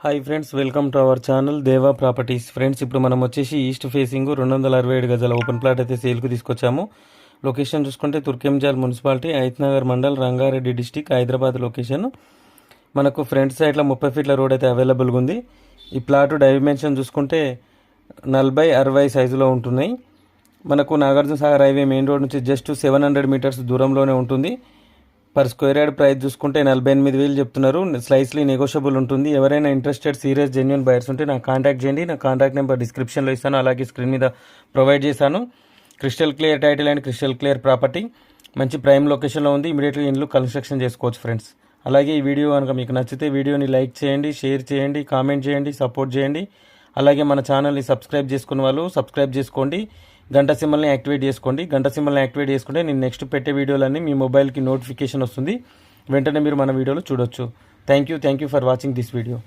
Hi friends, welcome to our channel దేవా properties. Friends, ఇప్పుడు మనం వచ్చేసి ఈస్ట్ ఫేసింగ్ 267 గజాల ఓపెన్ ప్లాట్ అయితే సేల్కి తీసుకొచ్చాము. లొకేషన్ చూసుకుంటే Turkayamjal municipality, Hayathnagar mandal, Rangareddy district, Hyderabad location. మనకు ఫ్రంట్ సైడ్లో 30 ఫీట్ల రోడ్ అయితే అవైలబుల్గా ఉంది. ఈ ప్లాట్ డైమెన్షన్ చూసుకుంటే 40-60 సైజులో ఉంటున్నాయి. మనకు Nagarjuna Sagar highway main road నుంచి జస్ట్ 700 మీటర్స్ దూరంలోనే ఉంటుంది. పర్ స్క్వేర్ యార్డ్ ప్రైస్ చూసుకుంటే 48,000 చెప్తున్నారు. స్లైస్లీ నెగోషియబుల్ ఉంటుంది. ఎవరైనా ఇంట్రెస్టెడ్ సీరియస్ జెన్యున్ బయర్స్ ఉంటే నాకు కాంటాక్ట్ చేయండి. నా కాంటాక్ట్ నెంబర్ డిస్క్రిప్షన్లో ఇస్తాను, అలాగే స్క్రీన్ మీద ప్రొవైడ్ చేశాను. Crystal clear title and crystal clear property, మంచి ప్రైమ్ లొకేషన్లో ఉంది. ఇమీడియట్గా ఇండ్లు కన్స్ట్రక్షన్ చేసుకోవచ్చు ఫ్రెండ్స్. అలాగే ఈ వీడియో కనుక మీకు నచ్చితే వీడియోని లైక్ చేయండి, షేర్ చేయండి, కామెంట్ చేయండి, సపోర్ట్ చేయండి. అలాగే మన ఛానల్ని సబ్స్క్రైబ్ చేసుకున్న వాళ్ళు సబ్స్క్రైబ్ చేసుకోండి. గంట సింబల్ని యాక్టివేట్ చేసుకోండి. గంట సింబల్ని యాక్టివేట్ చేసుకుంటే నేను నెక్స్ట్ పెట్టే వీడియోలన్నీ మీ మొబైల్కి నోటిఫికేషన్ వస్తుంది. వెంటనే మీరు మన వీడియోలు చూడొచ్చు. Thank you for watching this video.